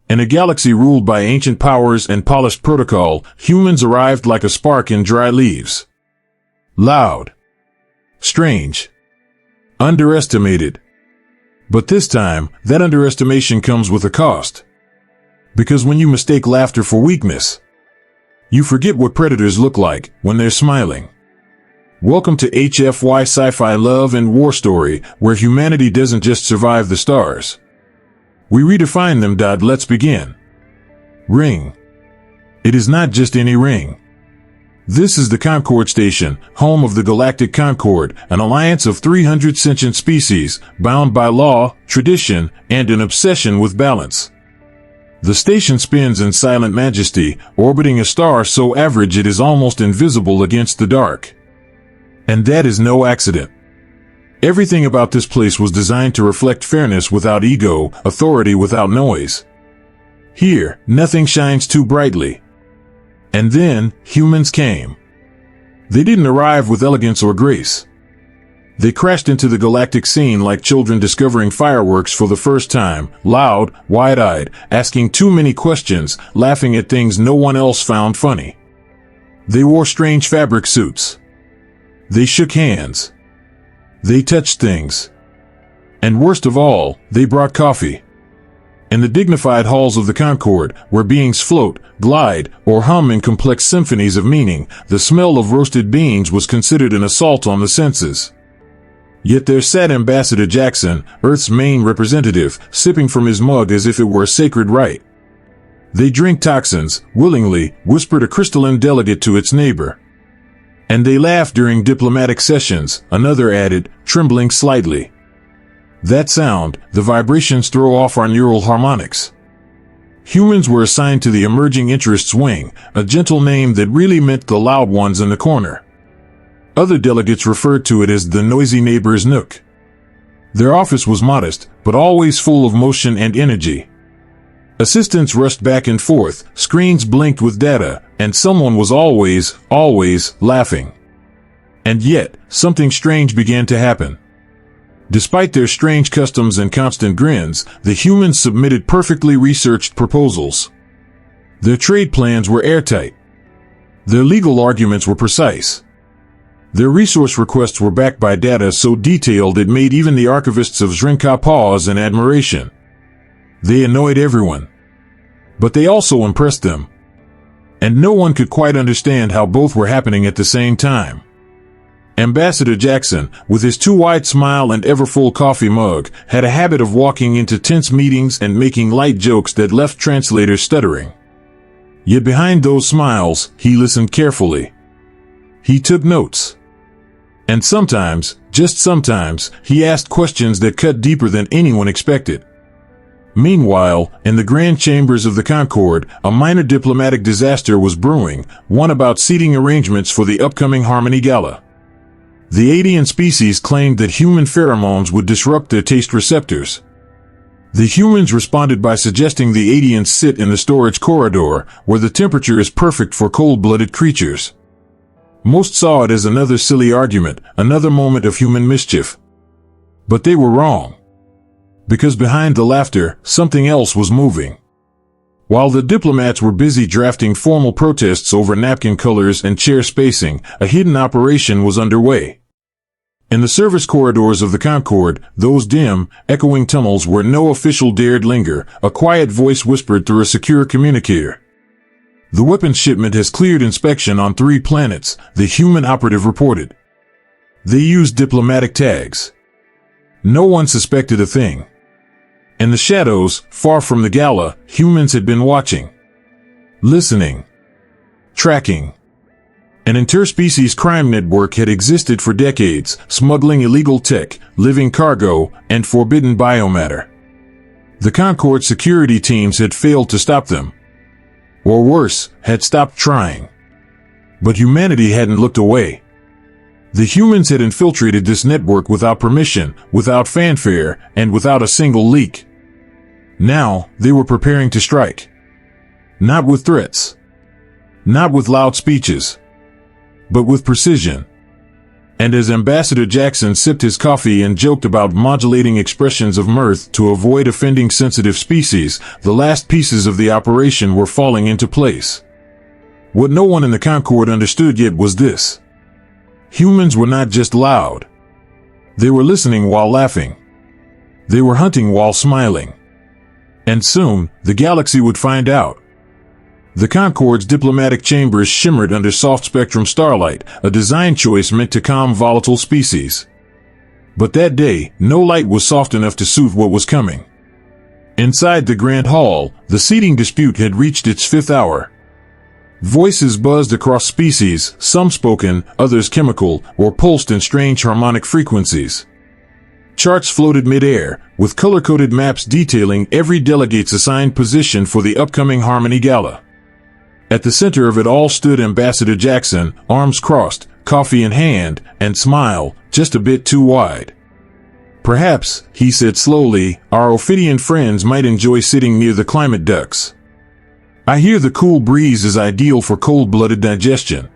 In a galaxy ruled by ancient powers and polished protocol, humans arrived like a spark in dry leaves. Loud. Strange. Underestimated. But this time, that underestimation comes with a cost. Because when you mistake laughter for weakness, you forget what predators look like when they're smiling. Welcome to HFY Sci-Fi Love and War Story, where humanity doesn't just survive the stars. We redefine them. Let's begin. Ring. It is not just any ring. This is the Concord station, home of the Galactic Concord, an alliance of 300 sentient species, bound by law, tradition, and an obsession with balance. The station spins in silent majesty, orbiting a star so average it is almost invisible against the dark. And that is no accident. Everything about this place was designed to reflect fairness without ego, authority without noise. Here, nothing shines too brightly. And then, humans came. They didn't arrive with elegance or grace. They crashed into the galactic scene like children discovering fireworks for the first time, loud, wide-eyed, asking too many questions, laughing at things no one else found funny. They wore strange fabric suits. They shook hands. They touched things. And worst of all, they brought coffee. In the dignified halls of the Concord, where beings float, glide, or hum in complex symphonies of meaning, the smell of roasted beans was considered an assault on the senses. Yet there sat Ambassador Jackson, Earth's main representative, sipping from his mug as if it were a sacred rite. They drink toxins, willingly, whispered a crystalline delegate to its neighbor. And they laugh during diplomatic sessions, another added, trembling slightly. That sound, the vibrations throw off our neural harmonics. Humans were assigned to the emerging interests wing, a gentle name that really meant the loud ones in the corner. Other delegates referred to it as the noisy neighbor's nook. Their office was modest, but always full of motion and energy. Assistants rushed back and forth, screens blinked with data, and someone was always laughing. And yet, something strange began to happen. Despite their strange customs and constant grins, the humans submitted perfectly researched proposals. Their trade plans were airtight. Their legal arguments were precise. Their resource requests were backed by data so detailed it made even the archivists of Zrinka pause in admiration. They annoyed everyone. But they also impressed them. And no one could quite understand how both were happening at the same time. Ambassador Jackson, with his too-wide smile and ever-full coffee mug, had a habit of walking into tense meetings and making light jokes that left translators stuttering. Yet behind those smiles, he listened carefully. He took notes. And sometimes, just sometimes, he asked questions that cut deeper than anyone expected. Meanwhile, in the grand chambers of the Concord, a minor diplomatic disaster was brewing, one about seating arrangements for the upcoming Harmony Gala. The alien species claimed that human pheromones would disrupt their taste receptors. The humans responded by suggesting the aliens sit in the storage corridor, where the temperature is perfect for cold-blooded creatures. Most saw it as another silly argument, another moment of human mischief. But they were wrong. Because behind the laughter, something else was moving. While the diplomats were busy drafting formal protests over napkin colors and chair spacing, a hidden operation was underway. In the service corridors of the Concord, those dim, echoing tunnels where no official dared linger, a quiet voice whispered through a secure communicator. The weapons shipment has cleared inspection on 3 planets, the human operative reported. They used diplomatic tags. No one suspected a thing. In the shadows, far from the Gala, humans had been watching. Listening. Tracking. An interspecies crime network had existed for decades, smuggling illegal tech, living cargo, and forbidden biomatter. The Concord security teams had failed to stop them. Or worse, had stopped trying. But humanity hadn't looked away. The humans had infiltrated this network without permission, without fanfare, and without a single leak. Now, they were preparing to strike. Not with threats. Not with loud speeches. But with precision. And as Ambassador Jackson sipped his coffee and joked about modulating expressions of mirth to avoid offending sensitive species, the last pieces of the operation were falling into place. What no one in the Concord understood yet was this. Humans were not just loud. They were listening while laughing. They were hunting while smiling. And soon, the galaxy would find out. The Concord's diplomatic chambers shimmered under soft-spectrum starlight, a design choice meant to calm volatile species. But that day, no light was soft enough to suit what was coming. Inside the Grand Hall, the seating dispute had reached its fifth hour. Voices buzzed across species, some spoken, others chemical, or pulsed in strange harmonic frequencies. Charts floated mid-air, with color-coded maps detailing every delegate's assigned position for the upcoming Harmony Gala. At the center of it all stood Ambassador Jackson, arms crossed, coffee in hand, and smile, just a bit too wide. Perhaps, he said slowly, our Ophidian friends might enjoy sitting near the climate ducks. I hear the cool breeze is ideal for cold-blooded digestion.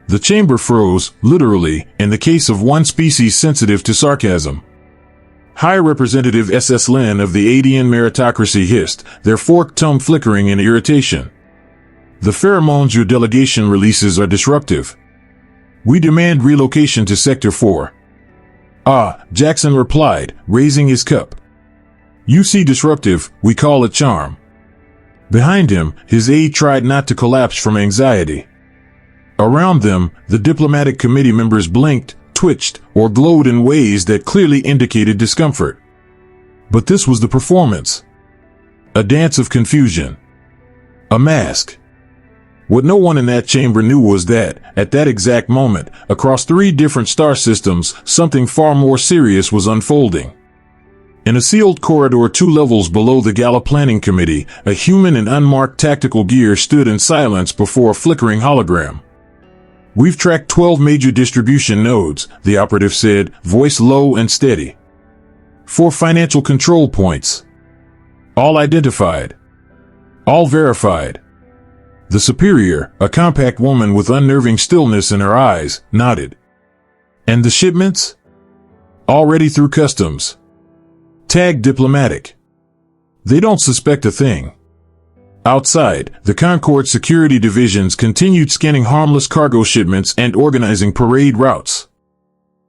The chamber froze, literally, in the case of one species sensitive to sarcasm. High Representative S.S. Lin of the Adian meritocracy hissed, their forked tongue flickering in irritation. The pheromones your delegation releases are disruptive. We demand relocation to Sector 4. Ah, Jackson replied, raising his cup. You see disruptive, we call it charm. Behind him, his aide tried not to collapse from anxiety. Around them, the diplomatic committee members blinked, twitched, or glowed in ways that clearly indicated discomfort. But this was the performance. A dance of confusion. A mask. What no one in that chamber knew was that, at that exact moment, across 3 different star systems, something far more serious was unfolding. In a sealed corridor 2 levels below the Gala Planning Committee, a human in unmarked tactical gear stood in silence before a flickering hologram. We've tracked 12 major distribution nodes, the operative said, voice low and steady. 4 financial control points. All identified. All verified. The superior, a compact woman with unnerving stillness in her eyes, nodded. And the shipments? Already through customs. Tagged diplomatic. They don't suspect a thing. Outside, the Concord security divisions continued scanning harmless cargo shipments and organizing parade routes.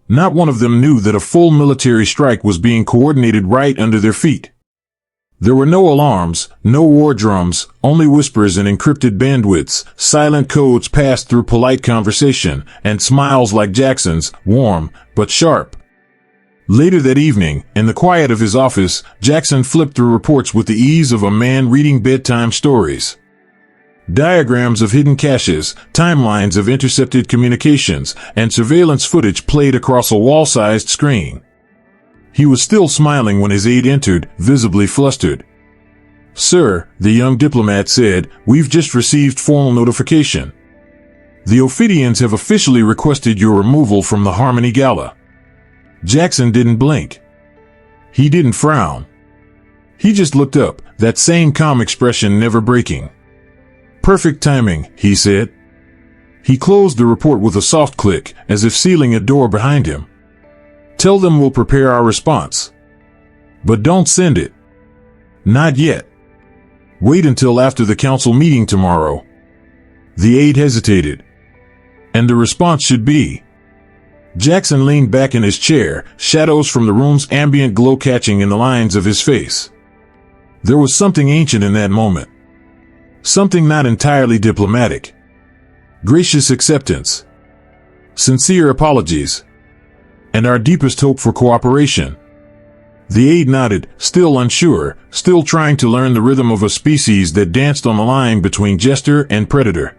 Not one of them knew that a full military strike was being coordinated right under their feet. There were no alarms, no war drums, only whispers and encrypted bandwidths, silent codes passed through polite conversation, and smiles like Jackson's, warm, but sharp. Later that evening, in the quiet of his office, Jackson flipped through reports with the ease of a man reading bedtime stories. Diagrams of hidden caches, timelines of intercepted communications, and surveillance footage played across a wall-sized screen. He was still smiling when his aide entered, visibly flustered. Sir, the young diplomat said, we've just received formal notification. The Ophidians have officially requested your removal from the Harmony Gala. Jackson didn't blink. He didn't frown. He just looked up, that same calm expression never breaking. Perfect timing, he said. He closed the report with a soft click, as if sealing a door behind him. Tell them we'll prepare our response. But don't send it. Not yet. Wait until after the council meeting tomorrow. The aide hesitated. And the response should be. Jackson leaned back in his chair, shadows from the room's ambient glow catching in the lines of his face. There was something ancient in that moment. Something not entirely diplomatic. Gracious acceptance. Sincere apologies. And our deepest hope for cooperation. The aide nodded, still unsure, still trying to learn the rhythm of a species that danced on the line between jester and predator.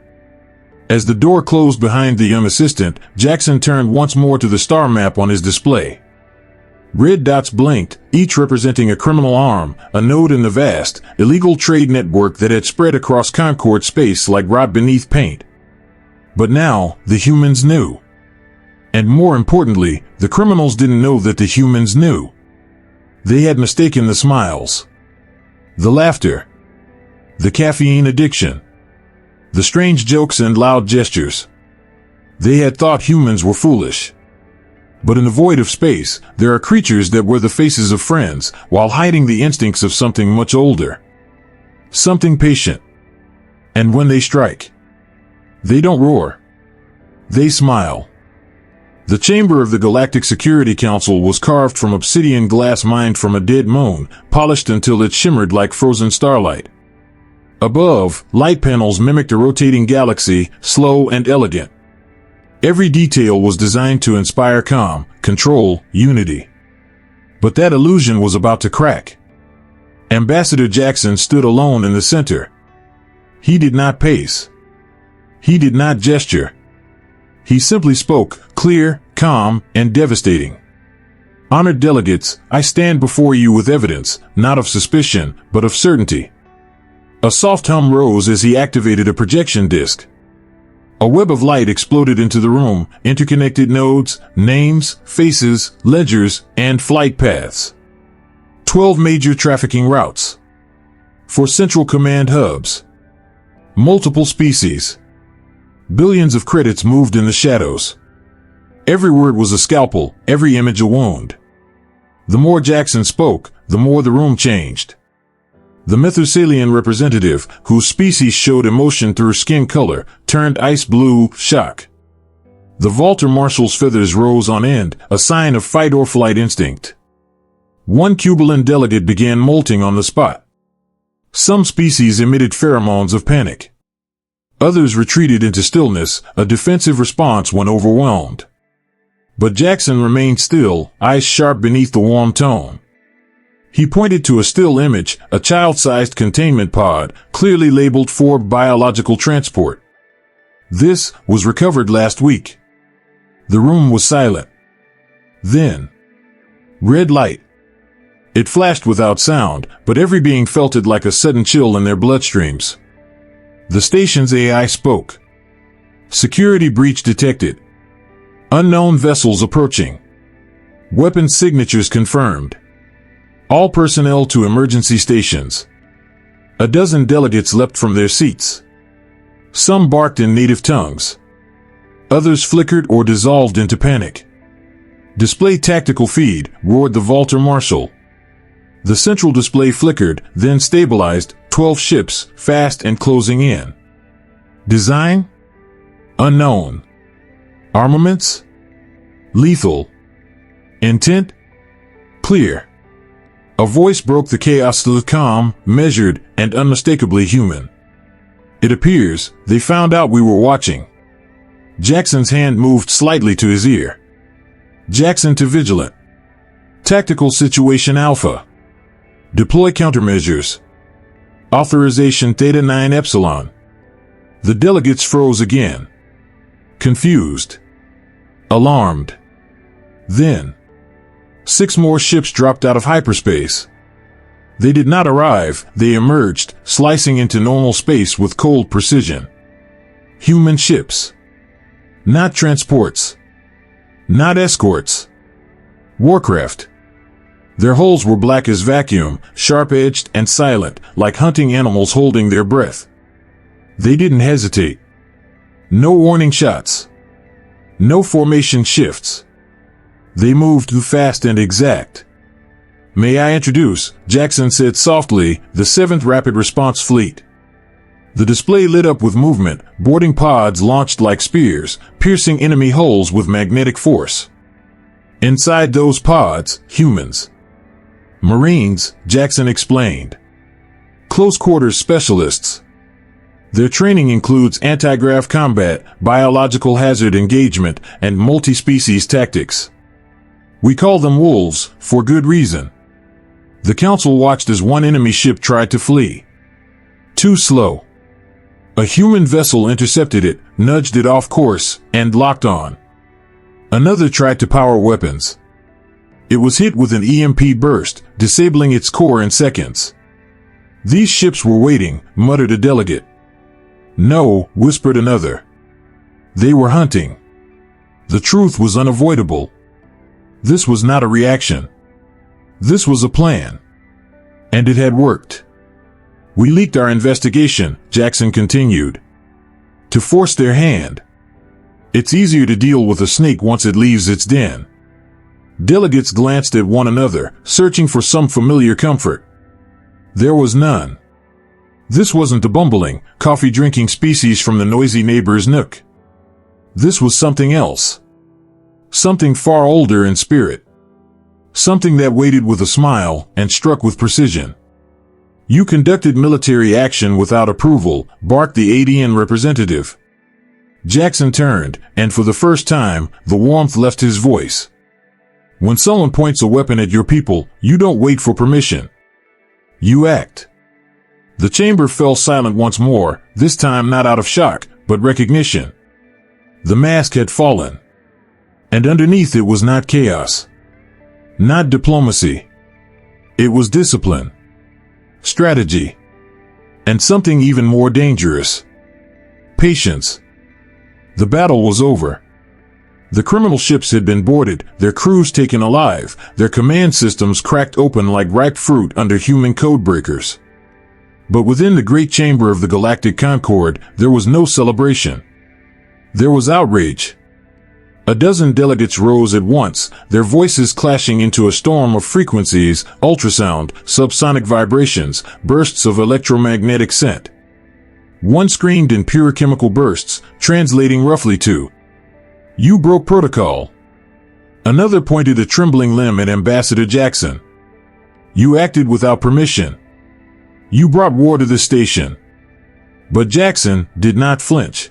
As the door closed behind the young assistant, Jackson turned once more to the star map on his display. Red dots blinked, each representing a criminal arm, a node in the vast, illegal trade network that had spread across Concord space like rot beneath paint. But now, the humans knew. And more importantly, the criminals didn't know that the humans knew. They had mistaken the smiles. The laughter. The caffeine addiction. The strange jokes and loud gestures. They had thought humans were foolish. But in the void of space, there are creatures that wear the faces of friends while hiding the instincts of something much older. Something patient. And when they strike, they don't roar. They smile. The chamber of the Galactic Security Council was carved from obsidian glass mined from a dead moon, polished until it shimmered like frozen starlight. Above, light panels mimicked a rotating galaxy, slow and elegant. Every detail was designed to inspire calm, control, unity. But that illusion was about to crack. Ambassador Jackson stood alone in the center. He did not pace. He did not gesture. He simply spoke, clear, calm, and devastating. Honored delegates, I stand before you with evidence, not of suspicion, but of certainty. A soft hum rose as he activated a projection disc. A web of light exploded into the room, interconnected nodes, names, faces, ledgers, and flight paths. 12 major trafficking routes. 4 central command hubs. Multiple species. Billions of credits moved in the shadows. Every word was a scalpel, every image a wound. The more Jackson spoke, the more the room changed. The Methuselian representative, whose species showed emotion through skin color, turned ice blue, shock. The Walter Marshal's feathers rose on end, a sign of fight or flight instinct. One Cubalan delegate began molting on the spot. Some species emitted pheromones of panic. Others retreated into stillness, a defensive response when overwhelmed. But Jackson remained still, eyes sharp beneath the warm tone. He pointed to a still image, a child-sized containment pod, clearly labeled for biological transport. This was recovered last week. The room was silent. Then, red light. It flashed without sound, but every being felt it like a sudden chill in their bloodstreams. The station's AI spoke. Security breach detected. Unknown vessels approaching. Weapon signatures confirmed. All personnel to emergency stations. A dozen delegates leapt from their seats. Some barked in native tongues. Others flickered or dissolved into panic. Display tactical feed, roared the Walter Marshal. The central display flickered, then stabilized, 12 ships, fast and closing in. Design? Unknown. Armaments? Lethal. Intent? Clear. A voice broke the chaos, calm, measured, and unmistakably human. It appears they found out we were watching. Jackson's hand moved slightly to his ear. Jackson to Vigilant. Tactical Situation Alpha. Deploy countermeasures. Authorization Theta 9 Epsilon. The delegates froze again. Confused. Alarmed. Then, 6 more ships dropped out of hyperspace. They did not arrive, they emerged, slicing into normal space with cold precision. Human ships. Not transports. Not escorts. Warcraft. Their hulls were black as vacuum, sharp-edged and silent, like hunting animals holding their breath. They didn't hesitate. No warning shots. No formation shifts. They moved fast and exact. May I introduce, Jackson said softly, the 7th Rapid Response Fleet. The display lit up with movement, boarding pods launched like spears, piercing enemy hulls with magnetic force. Inside those pods, humans. Marines, Jackson explained. Close quarters specialists. Their training includes anti-grav combat, biological hazard engagement, and multi-species tactics. We call them wolves, for good reason. The council watched as one enemy ship tried to flee. Too slow. A human vessel intercepted it, nudged it off course, and locked on. Another tried to power weapons. It was hit with an EMP burst, disabling its core in seconds. These ships were waiting, muttered a delegate. No, whispered another. They were hunting. The truth was unavoidable. This was not a reaction. This was a plan. And it had worked. We leaked our investigation, Jackson continued. To force their hand. It's easier to deal with a snake once it leaves its den. Delegates glanced at one another, searching for some familiar comfort. There was none. This wasn't the bumbling, coffee-drinking species from the noisy neighbor's nook. This was something else. Something far older in spirit. Something that waited with a smile and struck with precision. "You conducted military action without approval," barked the ADN representative. Jackson turned, and for the first time, the warmth left his voice. "When someone points a weapon at your people, you don't wait for permission. You act." The chamber fell silent once more, this time not out of shock, but recognition. The mask had fallen. And underneath it was not chaos. Not diplomacy. It was discipline. Strategy. And something even more dangerous. Patience. The battle was over. The criminal ships had been boarded, their crews taken alive, their command systems cracked open like ripe fruit under human codebreakers. But within the great chamber of the Galactic Concord, there was no celebration. There was outrage. A dozen delegates rose at once, their voices clashing into a storm of frequencies, ultrasound, subsonic vibrations, bursts of electromagnetic scent. One screamed in pure chemical bursts, translating roughly to, "You broke protocol." Another pointed a trembling limb at Ambassador Jackson. "You acted without permission. You brought war to the station." But Jackson did not flinch.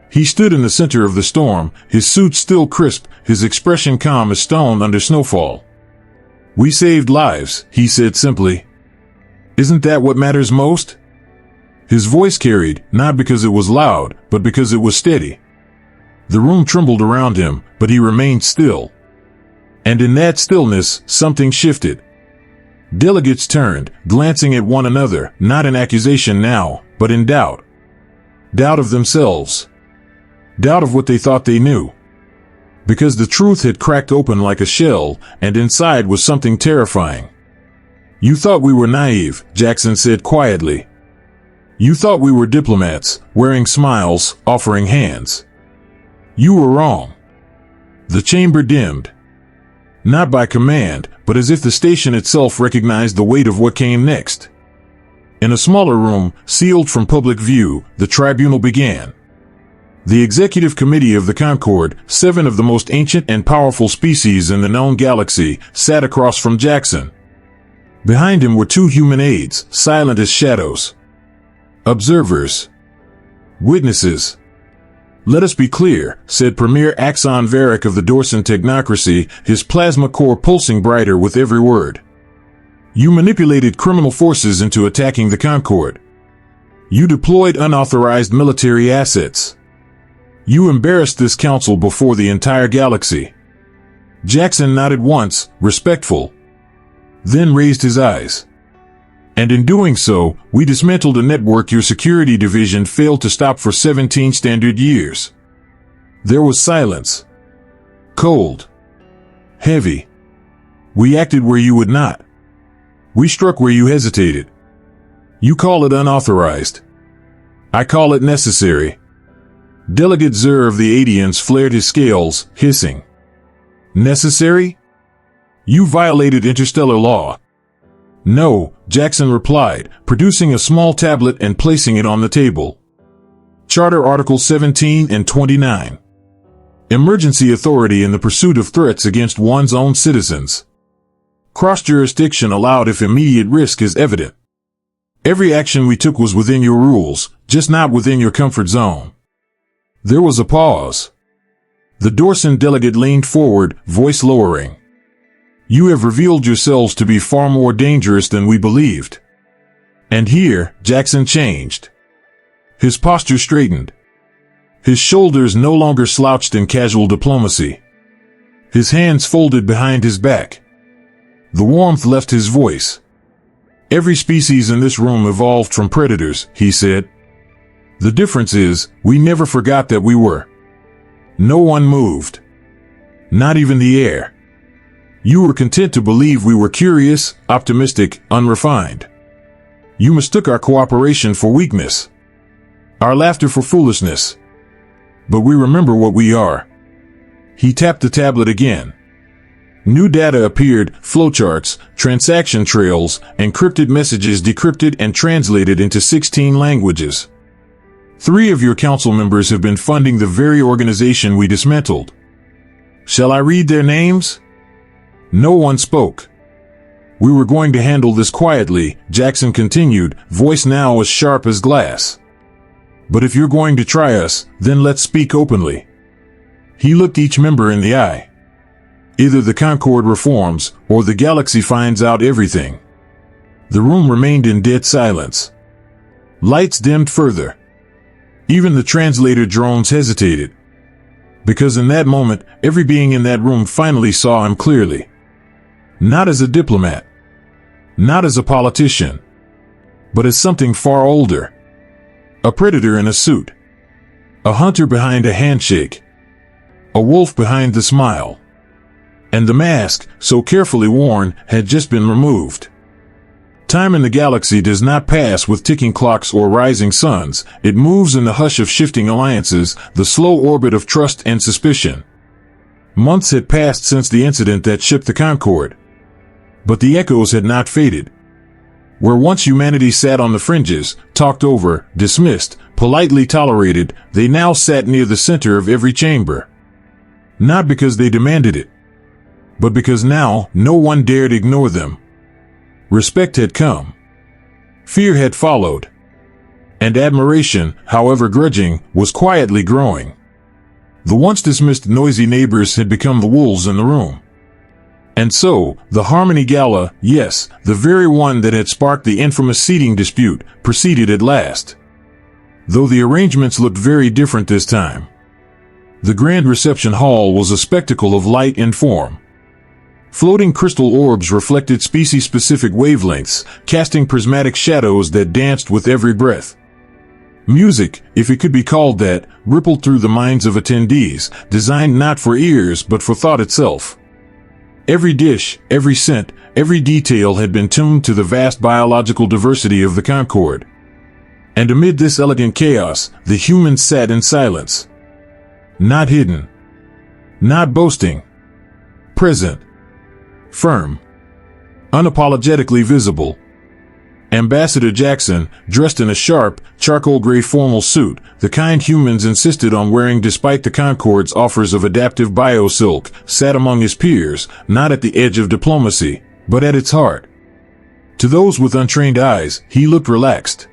He stood in the center of the storm, his suit still crisp, his expression calm as stone under snowfall. "We saved lives," he said simply. "Isn't that what matters most?" His voice carried, not because it was loud, but because it was steady. The room trembled around him, but he remained still. And in that stillness, something shifted. Delegates turned, glancing at one another, not in accusation now, but in doubt. Doubt of themselves. Doubt of what they thought they knew. Because the truth had cracked open like a shell, and inside was something terrifying. "You thought we were naive," Jackson said quietly. "You thought we were diplomats, wearing smiles, offering hands. You were wrong." The chamber dimmed. Not by command, but as if the station itself recognized the weight of what came next. In a smaller room, sealed from public view, the tribunal began. The executive committee of the Concord, 7 of the most ancient and powerful species in the known galaxy, sat across from Jackson. Behind him were 2 human aides, silent as shadows. Observers. Witnesses. "Let us be clear," said Premier Axon Varric of the Dorsan technocracy, his plasma core pulsing brighter with every word. "You manipulated criminal forces into attacking the Concord. You deployed unauthorized military assets. You embarrassed this council before the entire galaxy." Jackson nodded once, respectful. Then raised his eyes. "And in doing so, we dismantled a network your security division failed to stop for 17 standard years." There was silence. Cold. Heavy. "We acted where you would not. We struck where you hesitated. You call it unauthorized. I call it necessary." Delegate Zur of the Adians flared his scales, hissing. "Necessary? You violated interstellar law." "No," Jackson replied, producing a small tablet and placing it on the table. Charter Articles 17 and 29. Emergency authority in the pursuit of threats against one's own citizens. Cross-jurisdiction allowed if immediate risk is evident. Every action we took was within your rules, just not within your comfort zone. There was a pause. The Dorsan delegate leaned forward, voice lowering. "You have revealed yourselves to be far more dangerous than we believed." And here, Jackson changed. His posture straightened. His shoulders no longer slouched in casual diplomacy. His hands folded behind his back. The warmth left his voice. "Every species in this room evolved from predators," he said. "The difference is, we never forgot that we were." No one moved. Not even the air. You were content to believe we were curious, optimistic, unrefined. You mistook our cooperation for weakness. Our laughter for foolishness. But we remember what we are. He tapped the tablet again. New data appeared, flowcharts, transaction trails, encrypted messages decrypted and translated into 16 languages. 3 of your council members have been funding the very organization we dismantled. Shall I read their names? No one spoke. We were going to handle this quietly, Jackson continued, voice now as sharp as glass. But if you're going to try us, then let's speak openly. He looked each member in the eye. Either the Concord reforms, or the galaxy finds out everything. The room remained in dead silence. Lights dimmed further. Even the translator drones hesitated. Because in that moment, every being in that room finally saw him clearly. Not as a diplomat. Not as a politician. But as something far older. A predator in a suit. A hunter behind a handshake. A wolf behind the smile. And the mask, so carefully worn, had just been removed. Time in the galaxy does not pass with ticking clocks or rising suns. It moves in the hush of shifting alliances, the slow orbit of trust and suspicion. Months had passed since the incident that shook the Concord. But the echoes had not faded. Where once humanity sat on the fringes, talked over, dismissed, politely tolerated, they now sat near the center of every chamber. Not because they demanded it, but because now no one dared ignore them. Respect had come. Fear had followed. And admiration, however grudging, was quietly growing. The once dismissed noisy neighbors had become the wolves in the room. And so, the Harmony Gala, yes, the very one that had sparked the infamous seating dispute, proceeded at last. Though the arrangements looked very different this time. The grand reception hall was a spectacle of light and form. Floating crystal orbs reflected species-specific wavelengths, casting prismatic shadows that danced with every breath. Music, if it could be called that, rippled through the minds of attendees, designed not for ears but for thought itself. Every dish, every scent, every detail had been tuned to the vast biological diversity of the Concord. And amid this elegant chaos, the humans sat in silence. Not hidden. Not boasting. Present. Firm. Unapologetically visible. Ambassador Jackson, dressed in a sharp, charcoal gray formal suit, the kind humans insisted on wearing despite the Concord's offers of adaptive biosilk, sat among his peers, not at the edge of diplomacy, but at its heart. To those with untrained eyes, he looked relaxed.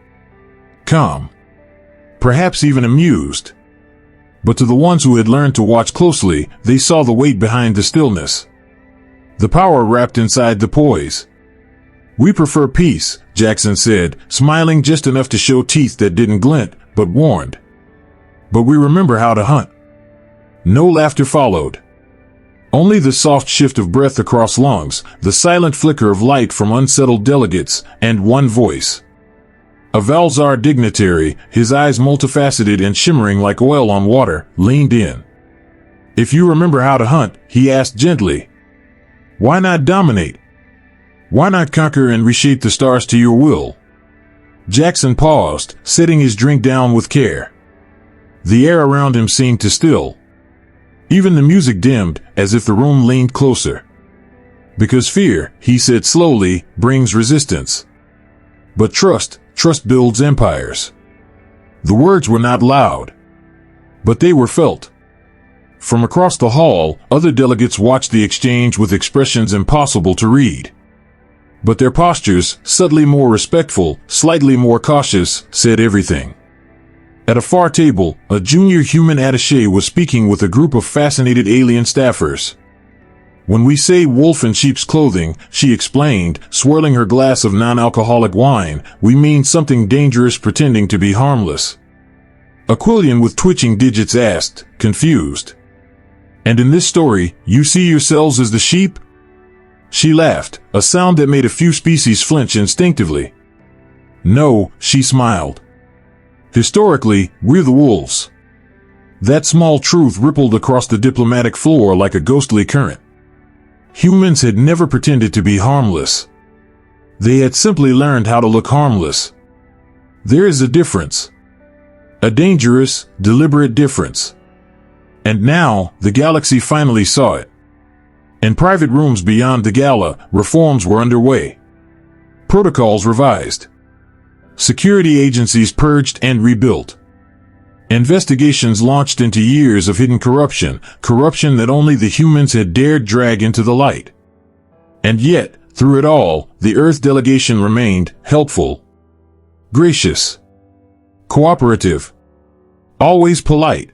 Calm. Perhaps even amused. But to the ones who had learned to watch closely, they saw the weight behind the stillness. The power wrapped inside the poise. We prefer peace, Jackson said, smiling just enough to show teeth that didn't glint, but warned. But we remember how to hunt. No laughter followed. Only the soft shift of breath across lungs, the silent flicker of light from unsettled delegates, and one voice. A Valzar dignitary, his eyes multifaceted and shimmering like oil on water, leaned in. If you remember how to hunt, he asked gently. Why not dominate? Why not conquer and reshape the stars to your will? Jackson paused, setting his drink down with care. The air around him seemed to still. Even the music dimmed, as if the room leaned closer. Because fear, he said slowly, brings resistance. But trust builds empires. The words were not loud. But they were felt. From across the hall, other delegates watched the exchange with expressions impossible to read. But their postures, subtly more respectful, slightly more cautious, said everything. At a far table, a junior human attaché was speaking with a group of fascinated alien staffers. When we say wolf in sheep's clothing, she explained, swirling her glass of non-alcoholic wine, we mean something dangerous pretending to be harmless. Aquilian with twitching digits asked, confused. And in this story, you see yourselves as the sheep? She laughed, a sound that made a few species flinch instinctively. No, she smiled. Historically, we're the wolves. That small truth rippled across the diplomatic floor like a ghostly current. Humans had never pretended to be harmless. They had simply learned how to look harmless. There is a difference. A dangerous, deliberate difference. And now, the galaxy finally saw it. In private rooms beyond the Gala, reforms were underway. Protocols revised. Security agencies purged and rebuilt. Investigations launched into years of hidden corruption, corruption that only the humans had dared drag into the light. And yet, through it all, the Earth delegation remained helpful, gracious, cooperative, always polite.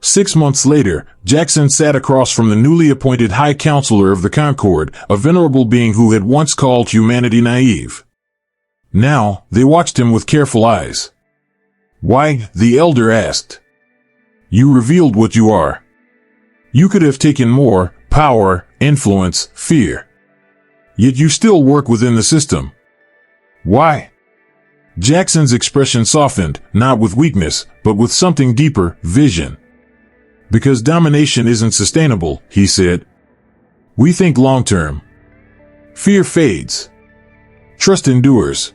6 months later, Jackson sat across from the newly appointed High Counselor of the Concord, a venerable being who had once called humanity naive. Now, they watched him with careful eyes. "Why?" the elder asked. "You revealed what you are. You could have taken more power, influence, fear. Yet you still work within the system. Why?" Jackson's expression softened, not with weakness, but with something deeper, vision. "Because domination isn't sustainable," he said. "We think long-term. Fear fades. Trust endures.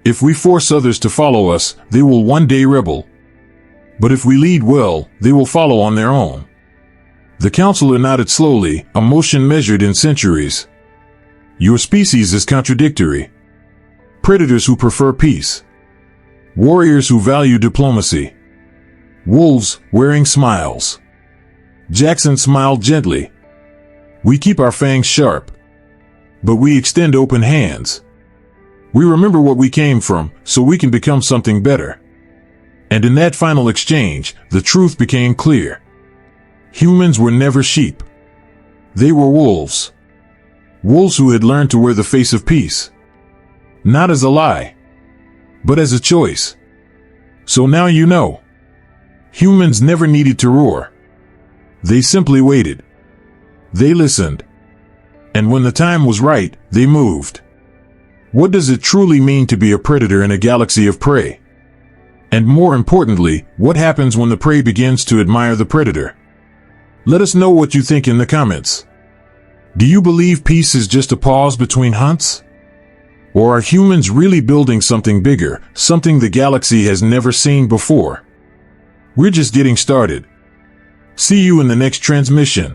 If we force others to follow us, they will one day rebel. But if we lead well, they will follow on their own." The counselor nodded slowly, a motion measured in centuries. "Your species is contradictory. Predators who prefer peace. Warriors who value diplomacy. Wolves wearing smiles." Jackson smiled gently. "We keep our fangs sharp. But we extend open hands. We remember what we came from, so we can become something better." And in that final exchange, the truth became clear. Humans were never sheep. They were wolves. Wolves who had learned to wear the face of peace. Not as a lie, but as a choice. So now you know. Humans never needed to roar. They simply waited. They listened. And when the time was right, they moved. What does it truly mean to be a predator in a galaxy of prey? And more importantly, what happens when the prey begins to admire the predator? Let us know what you think in the comments. Do you believe peace is just a pause between hunts? Or are humans really building something bigger, something the galaxy has never seen before? We're just getting started. See you in the next transmission.